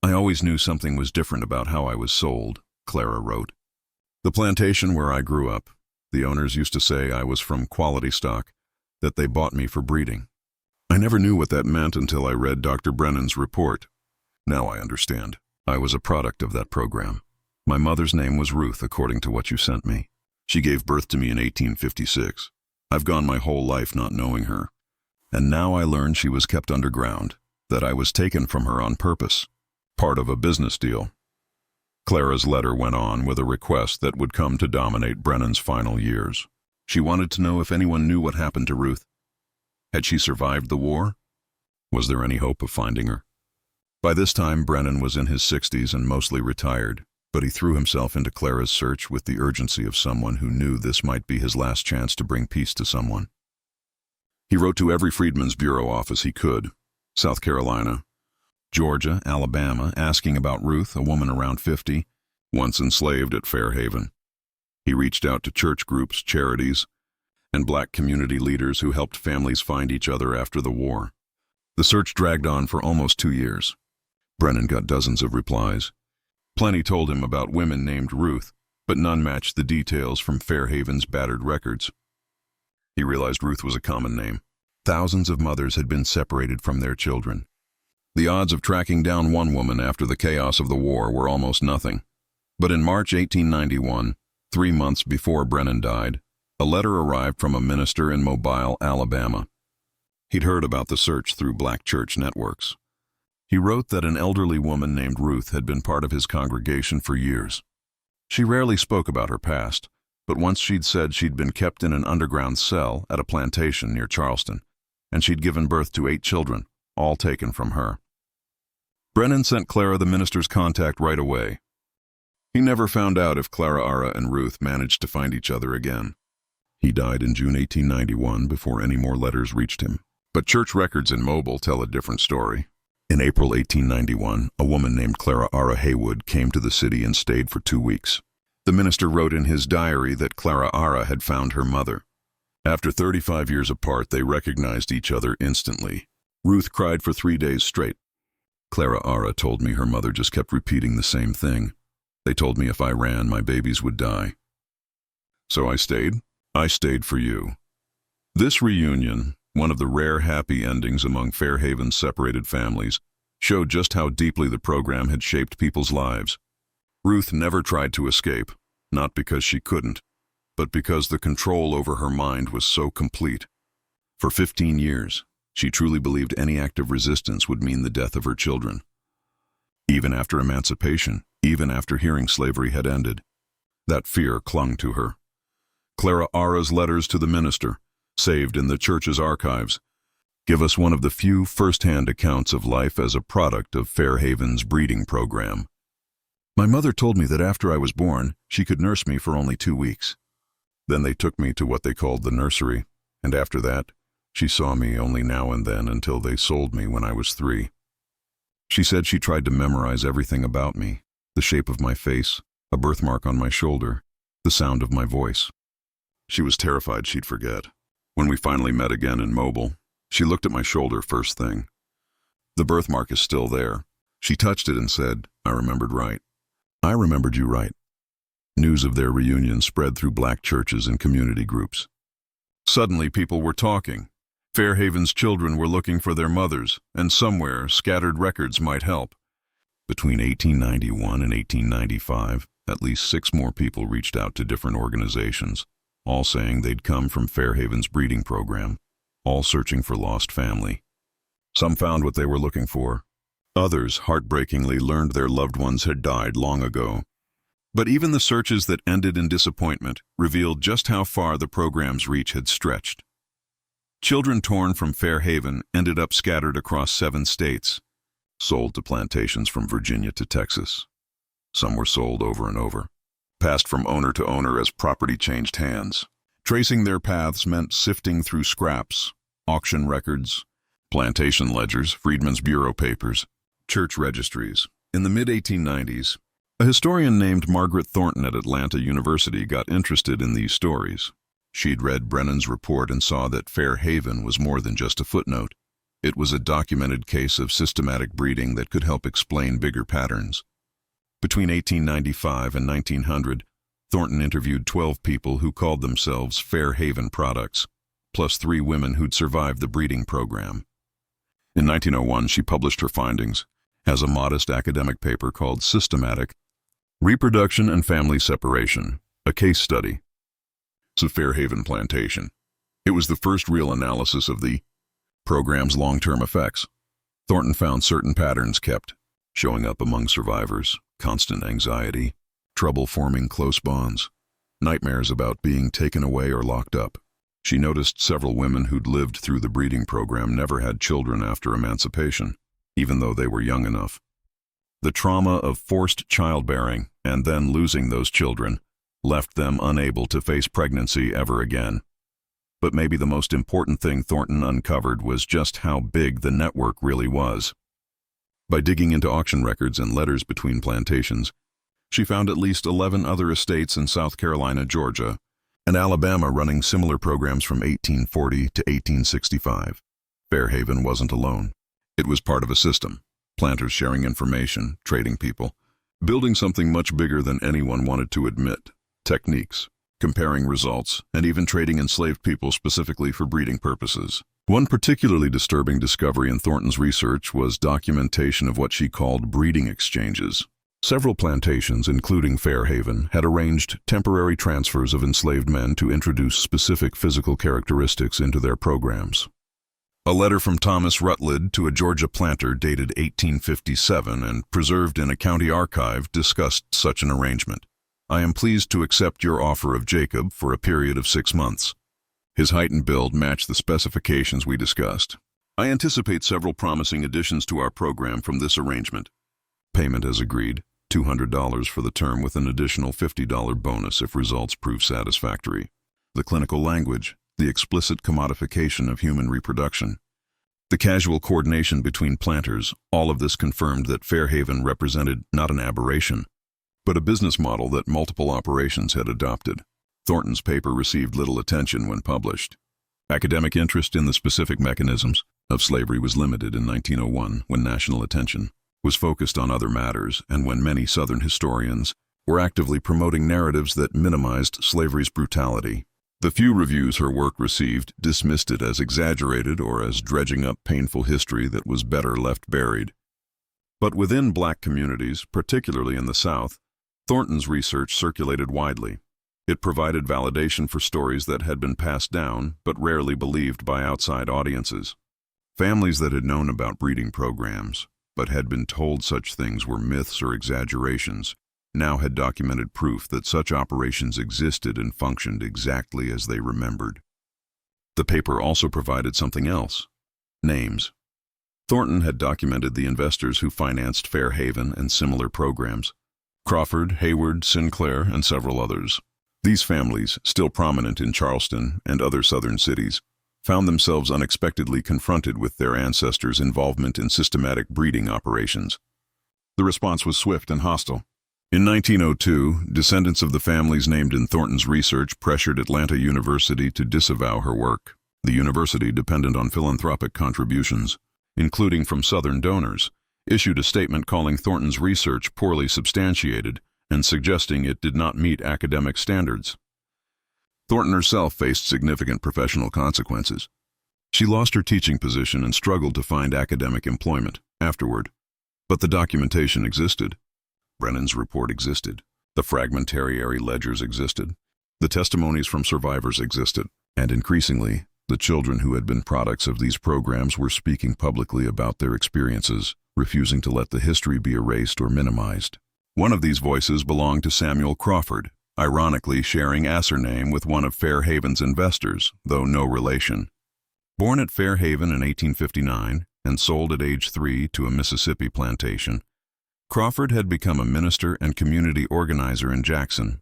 I always knew something was different about how I was sold, Clara wrote. The plantation where I grew up, the owners used to say I was from quality stock, that they bought me for breeding. I never knew what that meant until I read Dr. Brennan's report. Now I understand. I was a product of that program. My mother's name was Ruth, according to what you sent me. She gave birth to me in 1856. I've gone my whole life not knowing her. And now I learned she was kept underground, that I was taken from her on purpose, part of a business deal. Clara's letter went on with a request that would come to dominate Brennan's final years. She wanted to know if anyone knew what happened to Ruth. Had she survived the war? Was there any hope of finding her? By this time, Brennan was in his 60s and mostly retired, but he threw himself into Clara's search with the urgency of someone who knew this might be his last chance to bring peace to someone. He wrote to every Freedmen's Bureau office he could, South Carolina, Georgia, Alabama, asking about Ruth, a woman around 50, once enslaved at Fairhaven. He reached out to church groups, charities, and black community leaders who helped families find each other after the war. The search dragged on for almost 2 years. Brennan got dozens of replies. Plenty told him about women named Ruth, but none matched the details from Fairhaven's battered records. He realized Ruth was a common name. Thousands of mothers had been separated from their children. The odds of tracking down one woman after the chaos of the war were almost nothing. But in March 1891, 3 months before Brennan died, a letter arrived from a minister in Mobile, Alabama. He'd heard about the search through black church networks. He wrote that an elderly woman named Ruth had been part of his congregation for years. She rarely spoke about her past, but once she'd said she'd been kept in an underground cell at a plantation near Charleston, and she'd given birth to 8 children, all taken from her. Brennan sent Clara the minister's contact right away. He never found out if Clara Ara and Ruth managed to find each other again. He died in June 1891 before any more letters reached him. But church records in Mobile tell a different story. In April 1891, a woman named Clara Ara Haywood came to the city and stayed for 2 weeks. The minister wrote in his diary that Clara Ara had found her mother. After 35 years apart, they recognized each other instantly. Ruth cried for 3 days straight. Clara Ara told me her mother just kept repeating the same thing. They told me if I ran, my babies would die. So I stayed. I stayed for you. This reunion, one of the rare happy endings among Fairhaven's separated families, showed just how deeply the program had shaped people's lives. Ruth never tried to escape, not because she couldn't, but because the control over her mind was so complete. For 15 years, she truly believed any act of resistance would mean the death of her children. Even after emancipation, even after hearing slavery had ended, that fear clung to her. Clara Ara's letters to the minister, saved in the church's archives, give us one of the few first-hand accounts of life as a product of Fairhaven's breeding program. My mother told me that after I was born, she could nurse me for only 2 weeks. Then they took me to what they called the nursery, and after that, she saw me only now and then until they sold me when I was 3. She said she tried to memorize everything about me, the shape of my face, a birthmark on my shoulder, the sound of my voice. She was terrified she'd forget. When we finally met again in Mobile, she looked at my shoulder first thing. The birthmark is still there. She touched it and said, I remembered right. I remembered you right. News of their reunion spread through black churches and community groups. Suddenly people were talking. Fairhaven's children were looking for their mothers, and somewhere scattered records might help. Between 1891 and 1895, at least 6 more people reached out to different organizations, all saying they'd come from Fairhaven's breeding program, all searching for lost family. Some found what they were looking for. Others, heartbreakingly, learned their loved ones had died long ago. But even the searches that ended in disappointment revealed just how far the program's reach had stretched. Children torn from Fairhaven ended up scattered across 7 states, sold to plantations from Virginia to Texas. Some were sold over and over, passed from owner to owner as property changed hands. Tracing their paths meant sifting through scraps, auction records, plantation ledgers, Freedmen's Bureau papers, church registries. In the mid-1890s, a historian named Margaret Thornton at Atlanta University got interested in these stories. She'd read Brennan's report and saw that Fairhaven was more than just a footnote. It was a documented case of systematic breeding that could help explain bigger patterns. Between 1895 and 1900, Thornton interviewed 12 people who called themselves Fair Haven products, plus 3 women who'd survived the breeding program. In 1901, she published her findings as a modest academic paper called Systematic Reproduction and Family Separation, a Case Study of Fair Haven Plantation. It was the first real analysis of the program's long-term effects. Thornton found certain patterns kept showing up among survivors: constant anxiety, trouble forming close bonds, nightmares about being taken away or locked up. She noticed several women who'd lived through the breeding program never had children after emancipation, even though they were young enough. The trauma of forced childbearing and then losing those children left them unable to face pregnancy ever again. But maybe the most important thing Thornton uncovered was just how big the network really was. By digging into auction records and letters between plantations, she found at least 11 other estates in South Carolina, Georgia, and Alabama running similar programs from 1840 to 1865. Fair Haven wasn't alone. It was part of a system, planters sharing information, trading people, building something much bigger than anyone wanted to admit: techniques, comparing results, and even trading enslaved people specifically for breeding purposes. One particularly disturbing discovery in Thornton's research was documentation of what she called breeding exchanges. Several plantations, including Fair Haven, had arranged temporary transfers of enslaved men to introduce specific physical characteristics into their programs. A letter from Thomas Rutledge to a Georgia planter dated 1857 and preserved in a county archive discussed such an arrangement. "I am pleased to accept your offer of Jacob for a period of 6 months. His height and build match the specifications we discussed. I anticipate several promising additions to our program from this arrangement. Payment as agreed, $200 for the term with an additional $50 bonus if results prove satisfactory." The clinical language, the explicit commodification of human reproduction, the casual coordination between planters, all of this confirmed that Fair Haven represented not an aberration, but a business model that multiple operations had adopted. Thornton's paper received little attention when published. Academic interest in the specific mechanisms of slavery was limited in 1901, when national attention was focused on other matters and when many Southern historians were actively promoting narratives that minimized slavery's brutality. The few reviews her work received dismissed it as exaggerated or as dredging up painful history that was better left buried. But within Black communities, particularly in the South, Thornton's research circulated widely. It provided validation for stories that had been passed down but rarely believed by outside audiences. Families that had known about breeding programs but had been told such things were myths or exaggerations now had documented proof that such operations existed and functioned exactly as they remembered. The paper also provided something else: names. Thornton had documented the investors who financed Fair Haven and similar programs: Crawford, Hayward, Sinclair, and several others. These families, still prominent in Charleston and other southern cities, found themselves unexpectedly confronted with their ancestors' involvement in systematic breeding operations. The response was swift and hostile. In 1902, descendants of the families named in Thornton's research pressured Atlanta University to disavow her work. The university, dependent on philanthropic contributions, including from Southern donors, issued a statement calling Thornton's research poorly substantiated and suggesting it did not meet academic standards. Thornton herself faced significant professional consequences. She lost her teaching position and struggled to find academic employment afterward. But the documentation existed. Brennan's report existed. The fragmentary ledgers existed. The testimonies from survivors existed. And increasingly, the children who had been products of these programs were speaking publicly about their experiences, refusing to let the history be erased or minimized. One of these voices belonged to Samuel Crawford, ironically sharing a surname with one of Fair Haven's investors, though no relation. Born at Fair Haven in 1859 and sold at age 3 to a Mississippi plantation, Crawford had become a minister and community organizer in Jackson.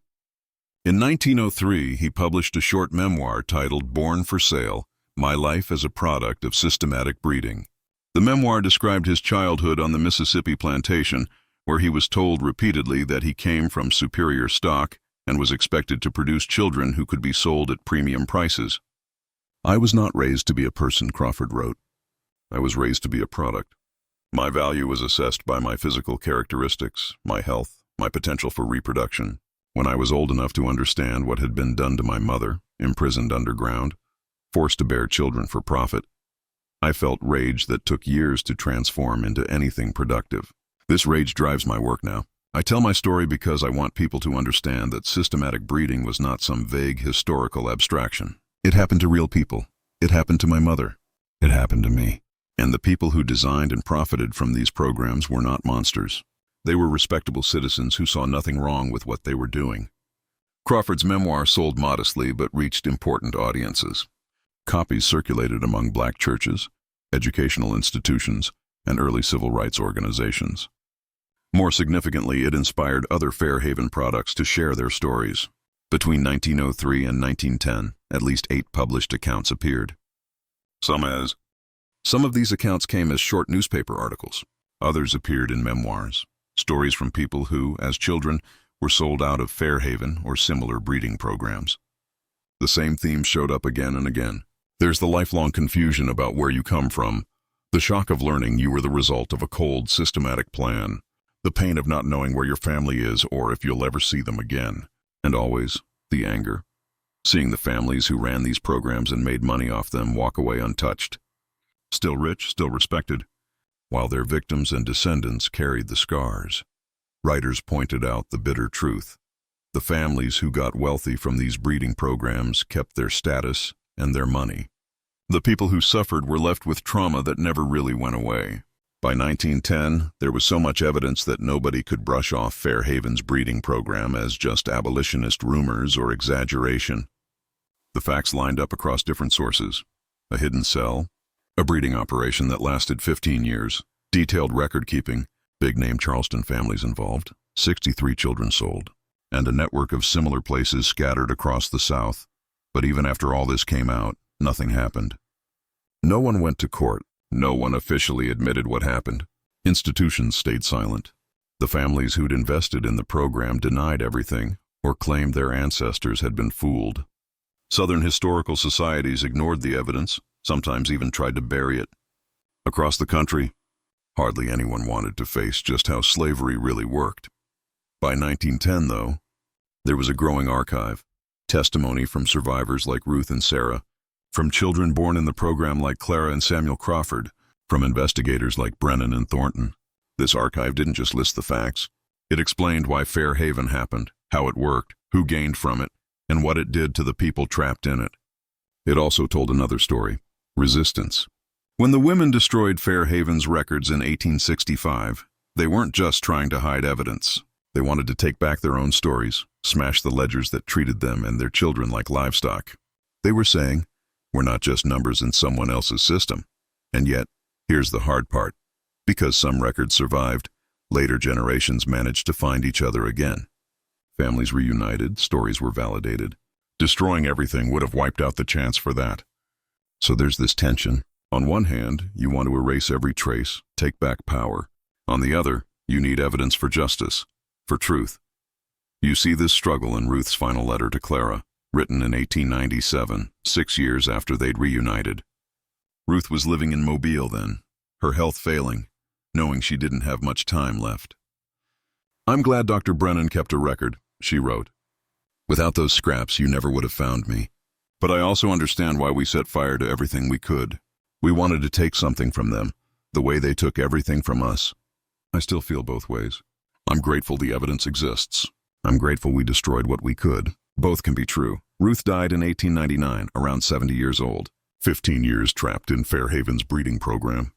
In 1903, he published a short memoir titled Born for Sale: My Life as a Product of Systematic Breeding. The memoir described his childhood on the Mississippi plantation, where he was told repeatedly that he came from superior stock and was expected to produce children who could be sold at premium prices. "I was not raised to be a person," Crawford wrote. I was raised to be a product. My value was assessed by my physical characteristics, my health, my potential for reproduction. When I was old enough to understand what had been done to my mother, imprisoned underground, forced to bear children for profit, I felt rage that took years to transform into anything productive. This rage drives my work now. I tell my story because I want people to understand that systematic breeding was not some vague historical abstraction. It happened to real people. It happened to my mother. It happened to me. And the people who designed and profited from these programs were not monsters. They were respectable citizens who saw nothing wrong with what they were doing. Crawford's memoir sold modestly but reached important audiences. Copies circulated among black churches, educational institutions, and early civil rights organizations. More significantly, it inspired other Fairhaven products to share their stories. Between 1903 and 1910, at least 8 published accounts appeared. Some of these accounts came as short newspaper articles. Others appeared in memoirs, stories from people who, as children, were sold out of Fairhaven or similar breeding programs. The same themes showed up again and again. There's the lifelong confusion about where you come from, the shock of learning you were the result of a cold, systematic plan, the pain of not knowing where your family is or if you'll ever see them again, and always the anger, seeing the families who ran these programs and made money off them walk away untouched, still rich, still respected, while their victims and descendants carried the scars. Writers pointed out the bitter truth. The families who got wealthy from these breeding programs kept their status and their money. The people who suffered were left with trauma that never really went away. By 1910, there was so much evidence that nobody could brush off Fairhaven's breeding program as just abolitionist rumors or exaggeration. The facts lined up across different sources. A hidden cell, a breeding operation that lasted 15 years, detailed record-keeping, big-name Charleston families involved, 63 children sold, and a network of similar places scattered across the South. But even after all this came out, nothing happened. No one went to court. No one officially admitted what happened. Institutions stayed silent. The families who'd invested in the program denied everything or claimed their ancestors had been fooled. Southern historical societies ignored the evidence, sometimes even tried to bury it. Across the country, hardly anyone wanted to face just how slavery really worked. By 1910, though, there was a growing archive. Testimony from survivors like Ruth and Sarah, from children born in the program like Clara and Samuel Crawford, from investigators like Brennan and Thornton. This archive didn't just list the facts. It explained why Fairhaven happened, how it worked, who gained from it, and what it did to the people trapped in it. It also told another story, resistance. When the women destroyed Fairhaven's records in 1865, they weren't just trying to hide evidence. They wanted to take back their own stories, smash the ledgers that treated them and their children like livestock. They were saying, we're not just numbers in someone else's system. And yet, here's the hard part. Because some records survived, later generations managed to find each other again. Families reunited, stories were validated. Destroying everything would have wiped out the chance for that. So there's this tension. On one hand, you want to erase every trace, take back power. On the other, you need evidence for justice, for truth. You see this struggle in Ruth's final letter to Clara, written in 1897, 6 years after they'd reunited. Ruth was living in Mobile then, her health failing, knowing she didn't have much time left. I'm glad Dr. Brennan kept a record, she wrote. Without those scraps, you never would have found me. But I also understand why we set fire to everything we could. We wanted to take something from them, the way they took everything from us. I still feel both ways. I'm grateful the evidence exists. I'm grateful we destroyed what we could. Both can be true. Ruth died in 1899, around 70 years old. 15 years trapped in Fairhaven's breeding program.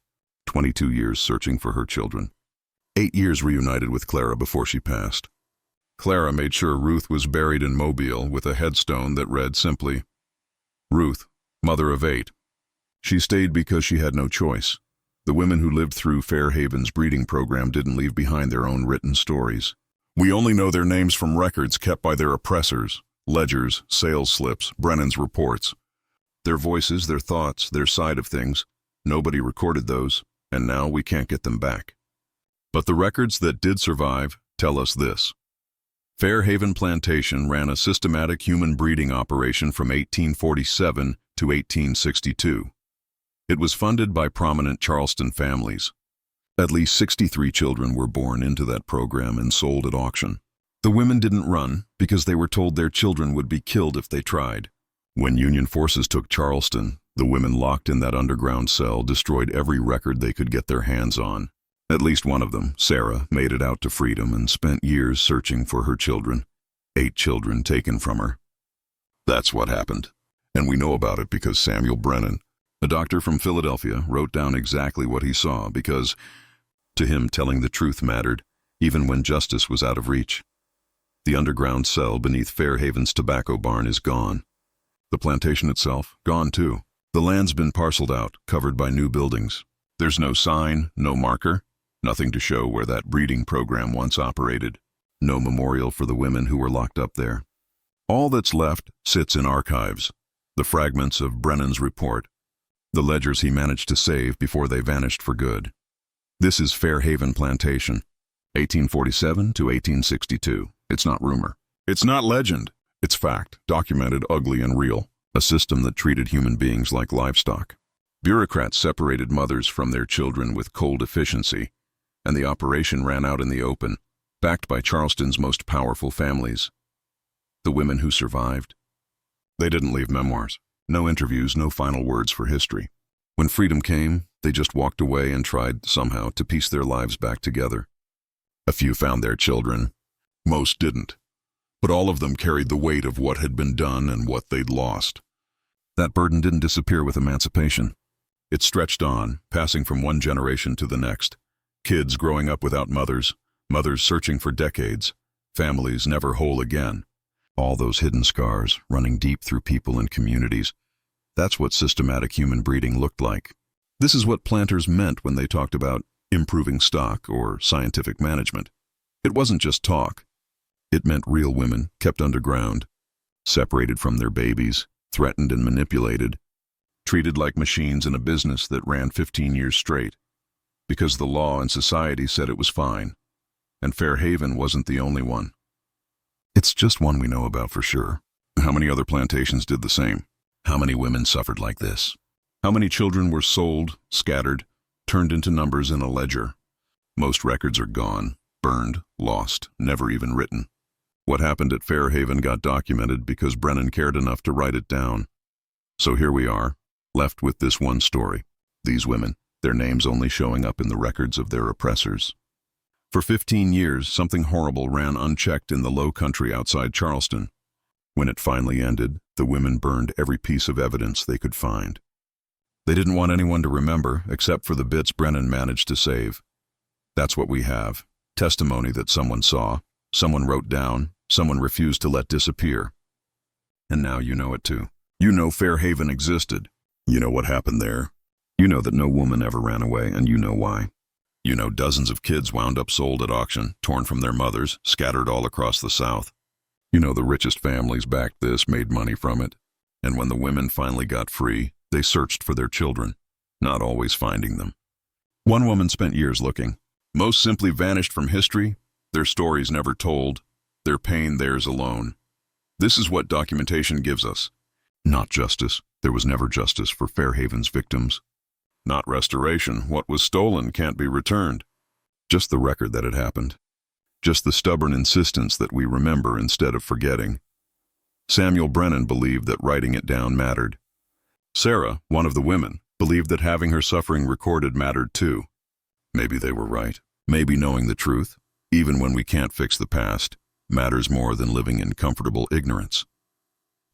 22 years searching for her children. 8 years reunited with Clara before she passed. Clara made sure Ruth was buried in Mobile with a headstone that read simply, Ruth, mother of 8. She stayed because she had no choice. The women who lived through Fairhaven's breeding program didn't leave behind their own written stories. We only know their names from records kept by their oppressors, ledgers, sales slips, Brennan's reports. Their voices, their thoughts, their side of things, nobody recorded those, and now we can't get them back. But the records that did survive tell us this. Fairhaven Plantation ran a systematic human breeding operation from 1847 to 1862. It was funded by prominent Charleston families. At least 63 children were born into that program and sold at auction. The women didn't run because they were told their children would be killed if they tried. When Union forces took Charleston, the women locked in that underground cell destroyed every record they could get their hands on. At least one of them, Sarah, made it out to freedom and spent years searching for her children. 8 children taken from her. That's what happened. And we know about it because Samuel Brennan, a doctor from Philadelphia, wrote down exactly what he saw because, to him, telling the truth mattered, even when justice was out of reach. The underground cell beneath Fairhaven's tobacco barn is gone. The plantation itself, gone too. The land's been parceled out, covered by new buildings. There's no sign, no marker, nothing to show where that breeding program once operated. No memorial for the women who were locked up there. All that's left sits in archives. The fragments of Brennan's report. The ledgers he managed to save before they vanished for good. This is Fairhaven Plantation, 1847 to 1862. It's not rumor. It's not legend. It's fact, documented, ugly, and real. A system that treated human beings like livestock. Bureaucrats separated mothers from their children with cold efficiency, and the operation ran out in the open, backed by Charleston's most powerful families. The women who survived. They didn't leave memoirs. No interviews, no final words for history. When freedom came, they just walked away and tried, somehow, to piece their lives back together. A few found their children. Most didn't. But all of them carried the weight of what had been done and what they'd lost. That burden didn't disappear with emancipation. It stretched on, passing from one generation to the next. Kids growing up without mothers, mothers searching for decades, families never whole again. All those hidden scars running deep through people and communities. That's what systematic human breeding looked like. This is what planters meant when they talked about improving stock or scientific management. It wasn't just talk. It meant real women kept underground, separated from their babies, threatened and manipulated, treated like machines in a business that ran 15 years straight, because the law and society said it was fine, and Fairhaven wasn't the only one. It's just one we know about for sure. How many other plantations did the same? How many women suffered like this? How many children were sold, scattered, turned into numbers in a ledger? Most records are gone, burned, lost, never even written. What happened at Fairhaven got documented because Brennan cared enough to write it down. So here we are, left with this one story. These women, their names only showing up in the records of their oppressors. For 15 years, something horrible ran unchecked in the low country outside Charleston. When it finally ended, the women burned every piece of evidence they could find. They didn't want anyone to remember, except for the bits Brennan managed to save. That's what we have. Testimony that someone saw, someone wrote down, someone refused to let disappear. And now you know it too. You know Fairhaven existed. You know what happened there. You know that no woman ever ran away, and you know why. You know dozens of kids wound up sold at auction, torn from their mothers, scattered all across the South. You know the richest families backed this, made money from it. And when the women finally got free, they searched for their children, not always finding them. One woman spent years looking. Most simply vanished from history, their stories never told, their pain theirs alone. This is what documentation gives us. Not justice. There was never justice for Fairhaven's victims. Not restoration. What was stolen can't be returned. Just the record that it happened. Just the stubborn insistence that we remember instead of forgetting. Samuel Brennan believed that writing it down mattered. Sarah, one of the women, believed that having her suffering recorded mattered too. Maybe they were right. Maybe knowing the truth, even when we can't fix the past, matters more than living in comfortable ignorance.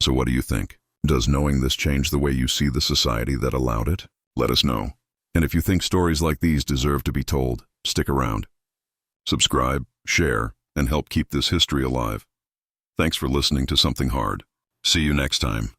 So what do you think? Does knowing this change the way you see the society that allowed it? Let us know. And if you think stories like these deserve to be told, stick around. Subscribe, share, and help keep this history alive. Thanks for listening to Something Hard. See you next time.